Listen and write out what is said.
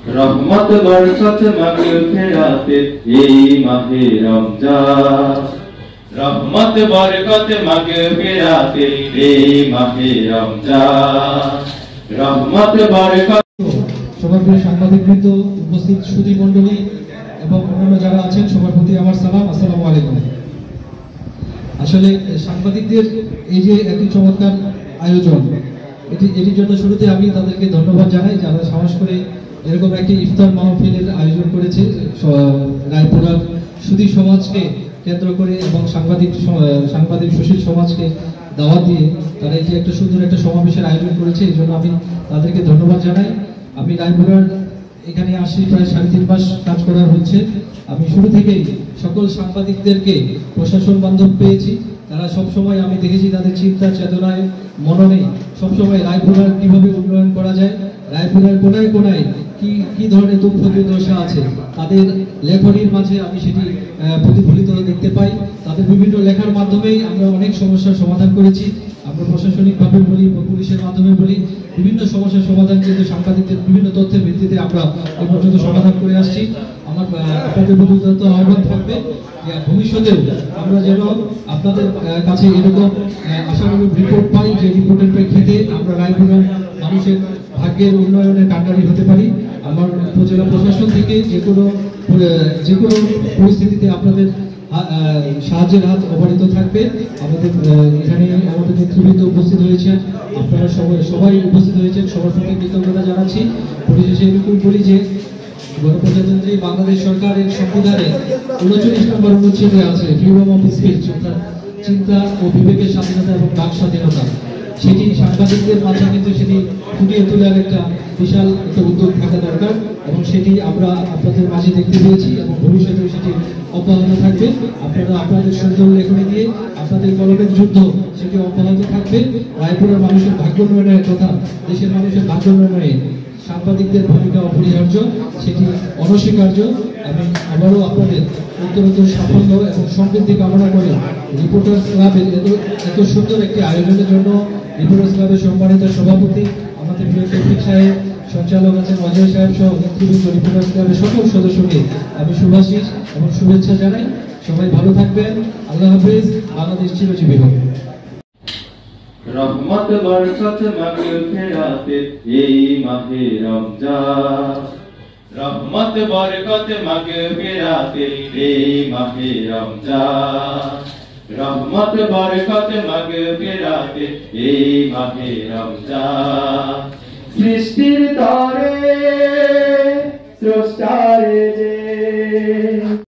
रहमत बरकत मगफिराते এই মাহে রমজান रहमत बरकत मगफिराते এই মাহে রমজান रहमत बरकत সবার সাংবাদিকবৃন্দ উপস্থিত সুধী মণ্ডলী এবং অন্যান্য যারা আছেন সবার প্রতি আমার সালাম আসসালামু আলাইকুম। আসলে সাংবাদিকদের এই যে একটি চমৎকার আয়োজন এটির জন্য শুরুতে আমি তাদেরকে ধন্যবাদ জানাই যারা সাহস করে এরকম একটি ইফতার মাহফিলের আয়োজন করেছে রায়পুরার সুধী সমাজকে কেন্দ্র করে এবং সাংবাদিক সুশীল সমাজকে দাওয়াত দিয়ে তারা এটি একটা সুন্দর একটা সমাবেশের আয়োজন করেছে। এই জন্য আমি তাদেরকে ধন্যবাদ জানাই। আমি রায়পুরার এখানে আসি প্রায় 3.5 মাস কাজ করা হচ্ছে। আমি শুরু থেকেই সকল সাংবাদিকদেরকে প্রশাসন বান্ধব পেয়েছি। তারা সবসময় আমি দেখেছি তাদের চিন্তা চেতনায় মননে সবসময় রায়পুরার কিভাবে উন্নয়ন করা যায়, রায়পুরার কোনায় কোনায় কি ধরনের দুঃখ দুর্দশা আছে তাদের লেখনীর মাঝে আমি সেটি প্রতিফলিত দেখতে পাই। তাদের বিভিন্ন লেখার মাধ্যমেই আমরা অনেক সমস্যার সমাধান করেছি। আমরা প্রশাসনিকভাবে বলি, পুলিশের মাধ্যমে বলি, বিভিন্ন সমস্যার সমাধান কিন্তু সাংবাদিকদের বিভিন্ন তথ্যের ভিত্তিতে আমরা এই পর্যন্ত সমাধান করে আসছি। আমার আপনাদের প্রতি আহ্বান থাকবে যে ভবিষ্যতেও আমরা যেন আপনাদের কাছে এরকম আশানুরূপ রিপোর্ট পাই, যে রিপোর্টের প্রেক্ষিতে আমরা রায়পুরার মানুষের ভাগ্যের উন্নয়নের কাণ্ডারি হতে পারি। আমার উপজেলা প্রশাসন থেকে যে কোনো পরিস্থিতিতে আপনাদের সাহায্যের হাত অবারিত থাকবে। আমাদের এখানে আমাদের নেতৃবৃন্দ উপস্থিত হয়েছেন, আপনারা সবাই উপস্থিত হয়েছেন, সবার প্রতি কৃতজ্ঞতা জানাচ্ছি। পরিশেষে এরকম বলি যে গণপ্রজাতন্ত্রী বাংলাদেশ সরকারের সংবিধানে 39 নম্বর অনুচ্ছেদে আছে ফ্রিডম অফ স্পিচ, অর্থাৎ চিন্তা ও বিবেকের স্বাধীনতা এবং বাক স্বাধীনতা। সেটি সাংবাদিকদের মাঝে কিন্তু সেটি ফুটিয়ে তোলার একটা বিশাল একটা উদ্যোগ থাকা দরকার এবং সেটি আমরা আপনাদের মাঝে দেখতে পেয়েছি এবং ভবিষ্যতেও সেটি অব্যাহত থাকবে। আপনারা আপনাদের সুন্দর লেখনী দিয়ে আপনাদের কলমের যুদ্ধ সেটি অব্যাহত থাকবে। রায়পুরের মানুষের ভাগ্য উন্নয়নের কথা, দেশের মানুষের ভাগ্য উন্নয়নে সাংবাদিকদের ভূমিকা অপরিহার্য, সেটি অনস্বীকার্য। আমি আবারও আপনাদের উত্তরোত্তর সাফল্য এবং সমৃদ্ধি কামনা করে রিপোর্টার্স ক্লাবের এত সুন্দর একটি আয়োজনের জন্য রিপোর্টার্স ক্লাবের সম্মানিত সভাপতি আমাদের প্রিয় তৌফিক সাহেব, সঞ্চালক আছেন অজয় সাহেব সহ নেতৃবৃন্দ রিপোর্টার্স ক্লাবের সকল সদস্যকে আমি শুভাশিস এবং শুভেচ্ছা জানাই। সবাই ভালো থাকবেন। আল্লাহ হাফেজ। বাংলাদেশ চিরজীবী হোক। रहमत बरकत मगफिराते এই মাহে রমজান रहमत बरकत मगफिराते এই মাহে রমজান रहमत बरकत मगफिराते এই মাহে রমজান সৃষ্টির তরে স্রষ্টারে